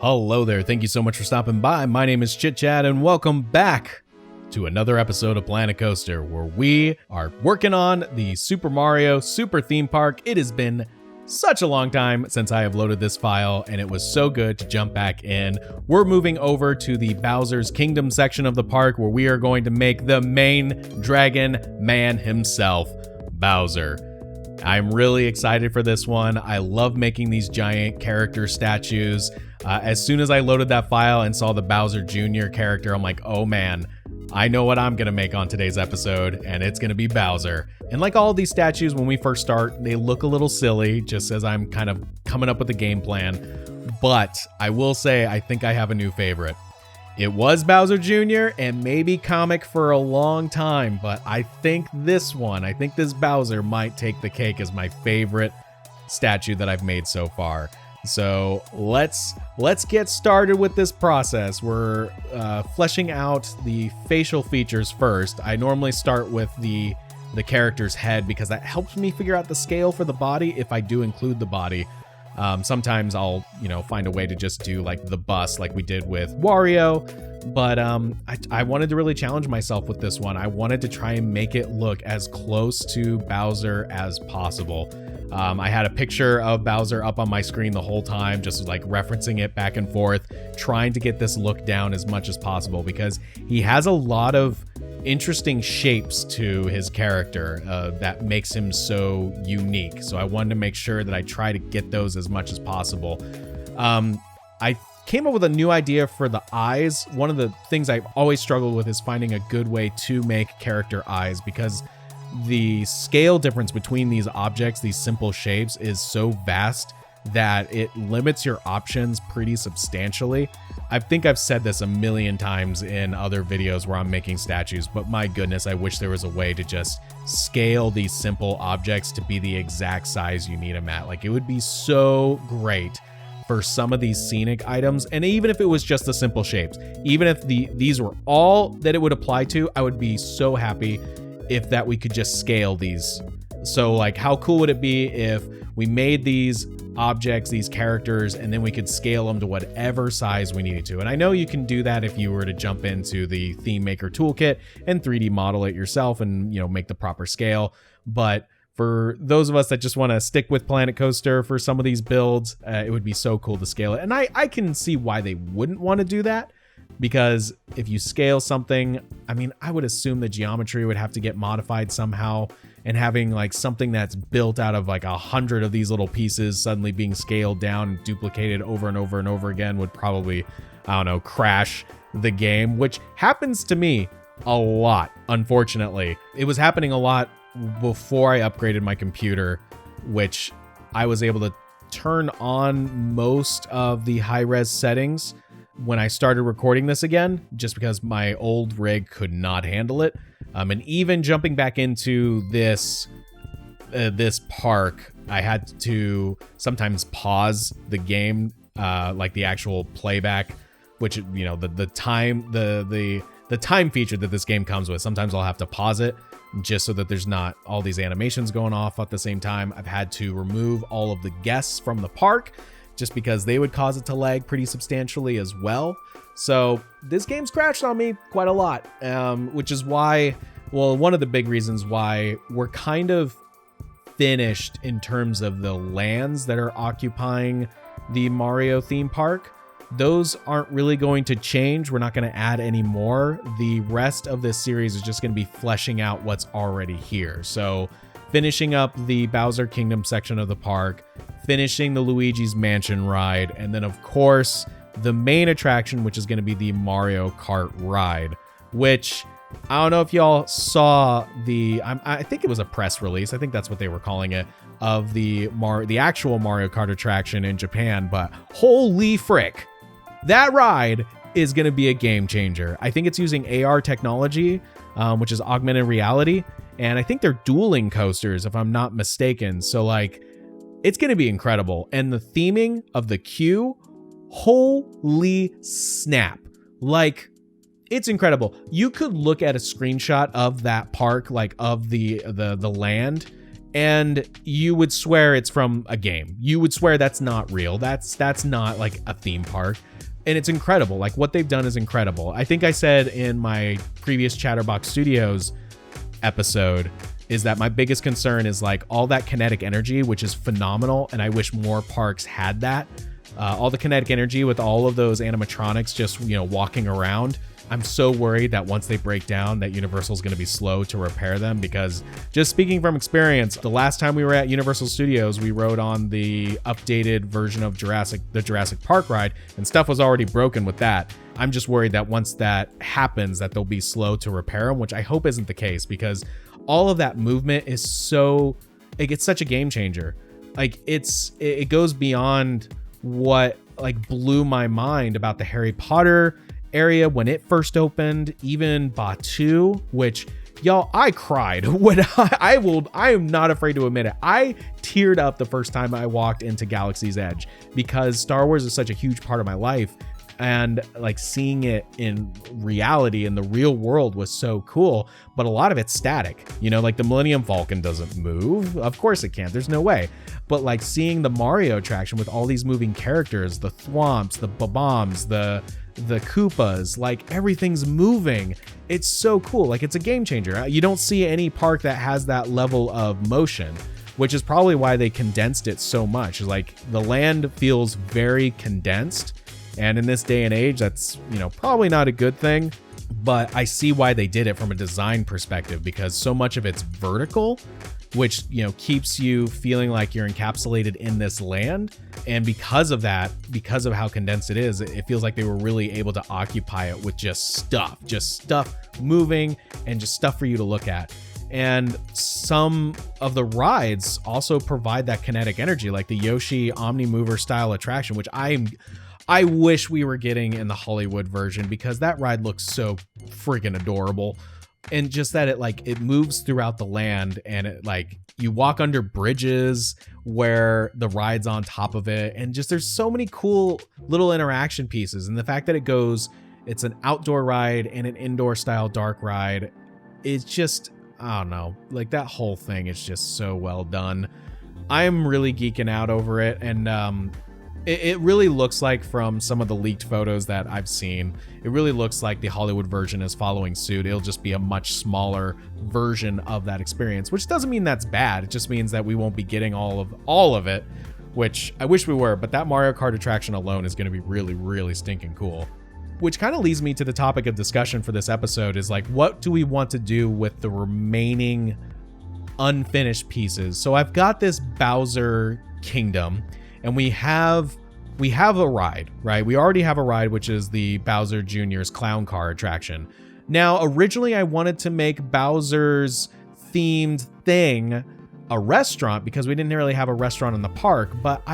Hello there, thank you so much for stopping by. My name is ChitChat and welcome back to another episode of Planet Coaster, where we are working on the Super Mario Super Theme Park. It has been such a long time since I have loaded this file, and it was so good to jump back in. We're moving over to the Bowser's Kingdom section of the park, where we are going to make the main dragon man himself, Bowser. I'm really excited for this one. I love making these giant character statues. As soon as I loaded that file and saw the Bowser Jr. character, I'm like, oh man, I know what I'm gonna make on today's episode, and it's gonna be Bowser. And like all these statues, when we first start, they look a little silly, just as I'm kind of coming up with a game plan. But I will say, I think I have a new favorite. It was Bowser Jr. and maybe comic for a long time, but I think this Bowser might take the cake as my favorite statue that I've made so far. So let's get started with this process. We're fleshing out the facial features first. I normally start with the character's head because that helps me figure out the scale for the body if I do include the body. Sometimes I'll, find a way to just do like the bust like we did with Wario, but I wanted to really challenge myself with this one. I wanted to try and make it look as close to Bowser as possible. I had a picture of Bowser up on my screen the whole time, just like referencing it back and forth, trying to get this look down as much as possible because he has a lot of interesting shapes to his character that makes him so unique. So I wanted to make sure that I try to get those as much as possible. I came up with a new idea for the eyes. One of the things I've always struggled with is finding a good way to make character eyes because the scale difference between these objects, these simple shapes, is so vast that it limits your options pretty substantially. I think I've said this a million times in other videos where I'm making statues, but my goodness, I wish there was a way to just scale these simple objects to be the exact size you need them at. Like, it would be so great for some of these scenic items, and even if it was just the simple shapes, even if these were all that it would apply to, I would be so happy if that we could just scale these. So like, how cool would it be if we made these objects, these characters, and then we could scale them to whatever size we needed to? And I know you can do that if you were to jump into the Theme Maker toolkit and 3D model it yourself and, make the proper scale. But for those of us that just want to stick with Planet Coaster for some of these builds, it would be so cool to scale it. And I can see why they wouldn't want to do that. Because if you scale something, I would assume the geometry would have to get modified somehow, and having like something that's built out of like 100 of these little pieces suddenly being scaled down and duplicated over and over and over again would probably, crash the game, which happens to me a lot, unfortunately. It was happening a lot before I upgraded my computer, which I was able to turn on most of the high-res settings when I started recording this again, just because my old rig could not handle it. And even jumping back into this park, I had to sometimes pause the game, like the actual playback, which, the time feature that this game comes with. Sometimes I'll have to pause it just so that there's not all these animations going off at the same time. I've had to remove all of the guests from the park, just because they would cause it to lag pretty substantially as well. So this game's crashed on me quite a lot, which is why, one of the big reasons why we're kind of finished in terms of the lands that are occupying the Mario theme park. Those aren't really going to change. We're not going to add any more. The rest of this series is just going to be fleshing out what's already here. So finishing up the Bowser Kingdom section of the park, finishing the Luigi's Mansion ride, and then of course the main attraction, which is going to be the Mario Kart ride, which I don't know if y'all saw I think it was a press release, I think that's what they were calling it, of the actual Mario Kart attraction in Japan, but holy frick, that ride is going to be a game changer. I think it's using AR technology, which is augmented reality, and I think they're dueling coasters if I'm not mistaken. So like, it's going to be incredible. And the theming of the queue, holy snap. Like, it's incredible. You could look at a screenshot of that park, like of the land, and you would swear it's from a game. You would swear that's not real. That's not like a theme park. And it's incredible. Like, what they've done is incredible. I think I said in my previous Chatterbox Studios episode is that my biggest concern is like all that kinetic energy, which is phenomenal, and I wish more parks had that. All the kinetic energy with all of those animatronics just, walking around. I'm so worried that once they break down, that Universal's going to be slow to repair them, because just speaking from experience, the last time we were at Universal Studios, we rode on the updated version of the Jurassic Park ride, and stuff was already broken with that. I'm just worried that once that happens, that they'll be slow to repair them, which I hope isn't the case, because all of that movement is it's such a game changer. Like, it goes beyond what like blew my mind about the Harry Potter area when it first opened, even Batuu, which y'all, I cried when I am not afraid to admit it. I teared up the first time I walked into Galaxy's Edge, because Star Wars is such a huge part of my life, and like seeing it in reality in the real world was so cool. But a lot of it's static, like the Millennium Falcon doesn't move. Of course it can't, there's no way. But like seeing the Mario attraction with all these moving characters, the Thwomps, the Bob-ombs, the Koopas, like everything's moving. It's so cool. Like, it's a game changer. You don't see any park that has that level of motion, which is probably why they condensed it so much. Like, the land feels very condensed, and in this day and age, that's, probably not a good thing, but I see why they did it from a design perspective, because so much of it's vertical, which, keeps you feeling like you're encapsulated in this land. And because of that, because of how condensed it is, it feels like they were really able to occupy it with just stuff moving and just stuff for you to look at. And some of the rides also provide that kinetic energy, like the Yoshi Omnimover style attraction, which I wish we were getting in the Hollywood version, because that ride looks so freaking adorable. And just that it moves throughout the land, and it you walk under bridges where the ride's on top of it, and just there's so many cool little interaction pieces. And the fact that it's an outdoor ride and an indoor style dark ride, it's just, I don't know, like that whole thing is just so well done. I'm really geeking out over it, and it really looks like, from some of the leaked photos that I've seen, it really looks like the Hollywood version is following suit. It'll just be a much smaller version of that experience, which doesn't mean that's bad. It just means that we won't be getting all of it, which I wish we were. But that Mario Kart attraction alone is going to be really, really stinking cool. Which kind of leads me to the topic of discussion for this episode, is like, what do we want to do with the remaining unfinished pieces? So I've got this Bowser Kingdom, and we have a ride, right? We already have a ride, which is the Bowser Jr.'s Clown Car attraction. Now, originally I wanted to make Bowser's themed thing a restaurant, because we didn't really have a restaurant in the park, but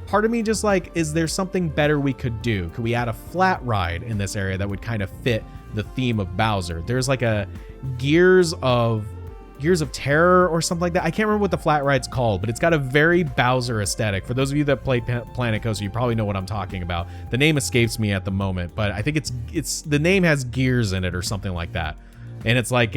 part of me just is there something better we could do? Could we add a flat ride in this area that would kind of fit the theme of Bowser? There's like a Gears of Terror or something like that. I can't remember what the flat ride's called, but it's got a very Bowser aesthetic. For those of you that play Planet Coaster, you probably know what I'm talking about. The name escapes me at the moment, but I think it's the name has gears in it or something like that. And it's like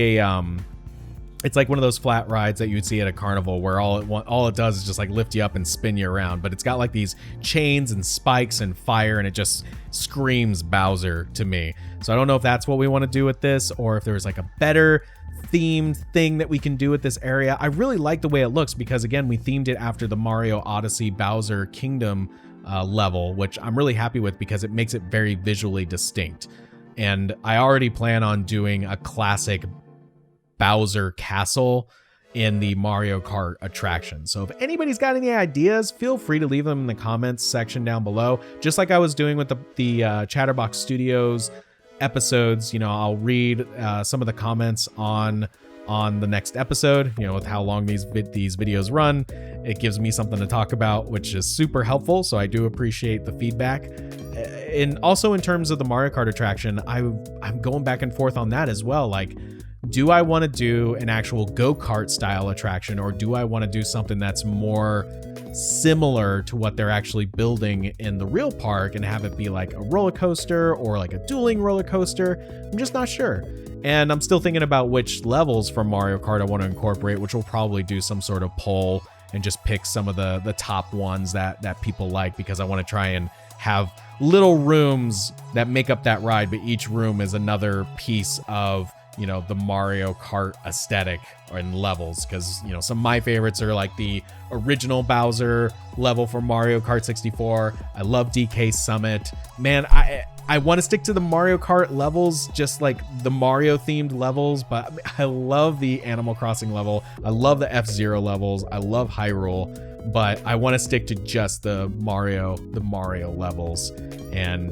it's like one of those flat rides that you would see at a carnival, where all it does is just like lift you up and spin you around, but it's got like these chains and spikes and fire, and it just screams Bowser to me. So I don't know if that's what we want to do with this, or if there's like a better themed thing that we can do with this area. I really like the way it looks, because again, we themed it after the Mario Odyssey Bowser Kingdom level, which I'm really happy with, because it makes it very visually distinct. And I already plan on doing a classic Bowser Castle in the Mario Kart attraction. So if anybody's got any ideas, feel free to leave them in the comments section down below. Just like I was doing with the Chatterbox Studios episodes, I'll read some of the comments on the next episode. With how long these videos run, it gives me something to talk about, which is super helpful. So I do appreciate the feedback. And also in terms of the Mario Kart attraction, I'm going back and forth on that as well. Like, do I want to do an actual go-kart style attraction, or do I want to do something that's more similar to what they're actually building in the real park and have it be like a roller coaster or like a dueling roller coaster? I'm just not sure. And I'm still thinking about which levels from Mario Kart I want to incorporate, which will probably do some sort of poll and just pick some of the top ones that people like, because I want to try and have little rooms that make up that ride, but each room is another piece of, you know, the Mario Kart aesthetic and levels. Because, you know, some of my favorites are like the original Bowser level from Mario Kart 64. I love DK Summit. Man, I want to stick to the Mario Kart levels, just like the Mario themed levels, but I love the Animal Crossing level. I love the F-Zero levels. I love Hyrule, but I want to stick to just the Mario levels. And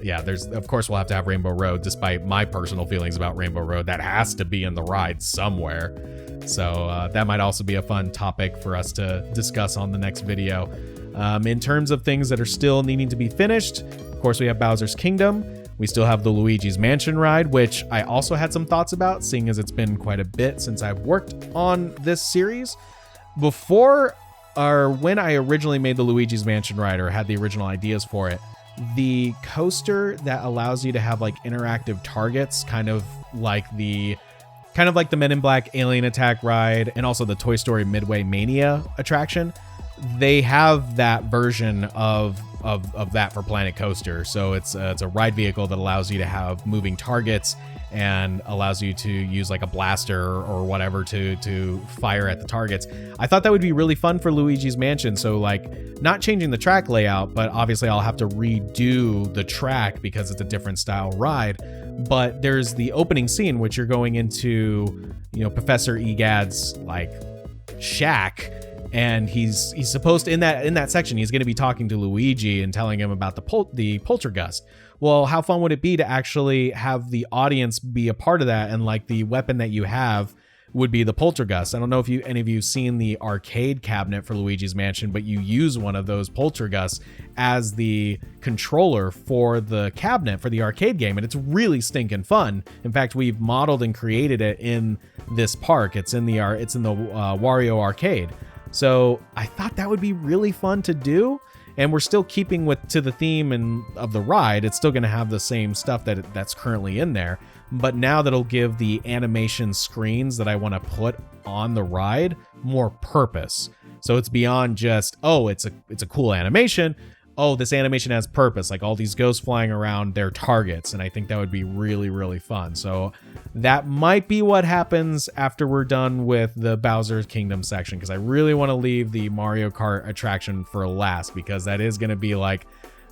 yeah, of course we'll have to have Rainbow Road, despite my personal feelings about Rainbow Road. That has to be in the ride somewhere. So that might also be a fun topic for us to discuss on the next video. In terms of things that are still needing to be finished, of course, we have Bowser's Kingdom. We still have the Luigi's Mansion ride, which I also had some thoughts about, seeing as it's been quite a bit since I've worked on this series. Before, or when I originally made the Luigi's Mansion ride, or had the original ideas for it, the coaster that allows you to have like interactive targets, kind of like the Men in Black Alien Attack ride, and also the Toy Story Midway Mania attraction, they have that version of that for Planet Coaster. So it's a ride vehicle that allows you to have moving targets and allows you to use like a blaster or whatever to fire at the targets. I thought that would be really fun for Luigi's Mansion. So like, not changing the track layout, but obviously I'll have to redo the track because it's a different style ride. But there's the opening scene, which you're going into, you know, Professor Egad's like shack, and he's supposed to, in that section, he's going to be talking to Luigi and telling him about the poltergust. Well, how fun would it be to actually have the audience be a part of that, and like the weapon that you have would be the poltergust. I don't know if any of you seen the arcade cabinet for Luigi's Mansion, but you use one of those poltergusts as the controller for the cabinet for the arcade game, and it's really stinking fun. In fact, we've modeled and created it in this park. It's in the Wario arcade. So I thought that would be really fun to do. And we're still keeping to the theme of the ride. It's still going to have the same stuff that's currently in there. But now that'll give the animation screens that I want to put on the ride more purpose. So it's beyond just, oh, it's a cool animation. Oh, this animation has purpose. Like all these ghosts flying around, they're targets. And I think that would be really, really fun. So that might be what happens after we're done with the Bowser's Kingdom section, because I really want to leave the Mario Kart attraction for last, because that is going to be like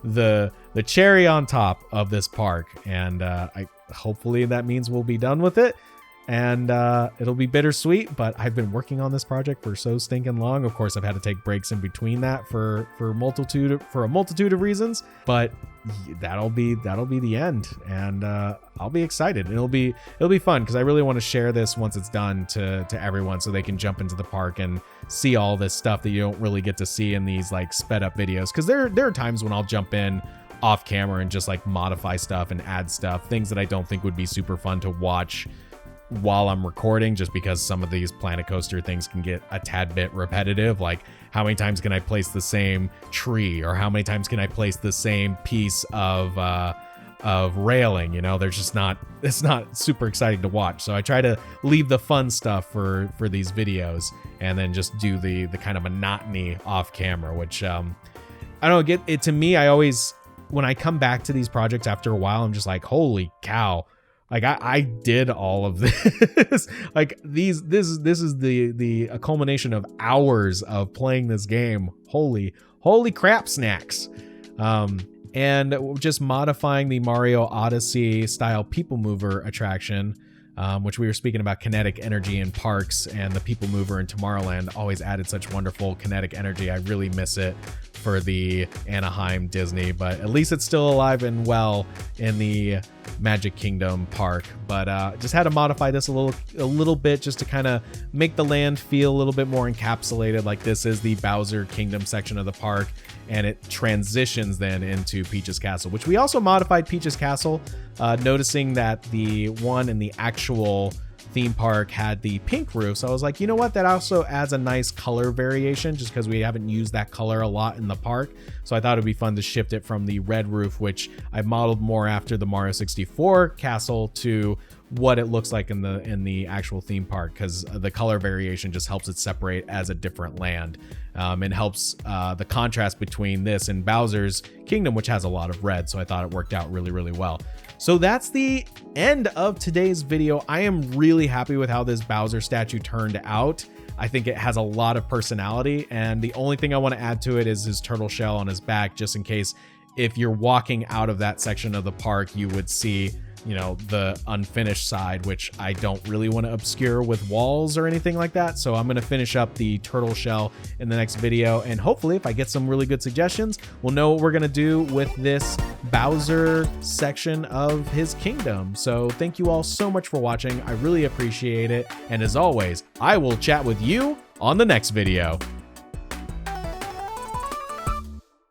the cherry on top of this park. And hopefully that means we'll be done with it. And it'll be bittersweet, but I've been working on this project for so stinking long. Of course, I've had to take breaks in between that for a multitude of reasons, but that'll be the end, and I'll be excited. It'll be fun, because I really want to share this once it's done to everyone, so they can jump into the park and see all this stuff that you don't really get to see in these like sped up videos. Because there are times when I'll jump in off camera and just like modify stuff and add stuff, things that I don't think would be super fun to watch while I'm recording, just because some of these Planet Coaster things can get a tad bit repetitive. Like, how many times can I place the same tree, or how many times can I place the same piece of railing? You know, it's not super exciting to watch. So I try to leave the fun stuff for these videos, and then just do the kind of monotony off camera, which I don't get it. To me, I always, when I come back to these projects after a while, I'm just like, holy cow. Like I did all of this. Like this is the culmination of hours of playing this game. Holy crap snacks. And just modifying the Mario Odyssey style People Mover attraction, which we were speaking about kinetic energy in parks, and the People Mover in Tomorrowland always added such wonderful kinetic energy. I really miss it for the Anaheim Disney, but at least it's still alive and well in the Magic Kingdom park. But just had to modify this a little bit, just to kind of make the land feel a little bit more encapsulated, like this is the Bowser Kingdom section of the park, and it transitions then into Peach's Castle, which we also modified Peach's Castle, noticing that the one in the actual theme park had the pink roof. So I was like, you know what, that also adds a nice color variation, just because we haven't used that color a lot in the park. So I thought it'd be fun to shift it from the red roof, which I modeled more after the Mario 64 castle, to what it looks like in the actual theme park, because the color variation just helps it separate as a different land, and helps the contrast between this and Bowser's Kingdom, which has a lot of red. So I thought it worked out really, really well. So that's the end of today's video. I am really happy with how this Bowser statue turned out. I think it has a lot of personality, and the only thing I want to add to it is his turtle shell on his back, just in case if you're walking out of that section of the park, you would see, you know, the unfinished side, which I don't really want to obscure with walls or anything like that. So I'm going to finish up the turtle shell in the next video, and hopefully if I get some really good suggestions, we'll know what we're going to do with this Bowser section of his kingdom. So thank you all so much for watching. I really appreciate it. And as always, I will chat with you on the next video.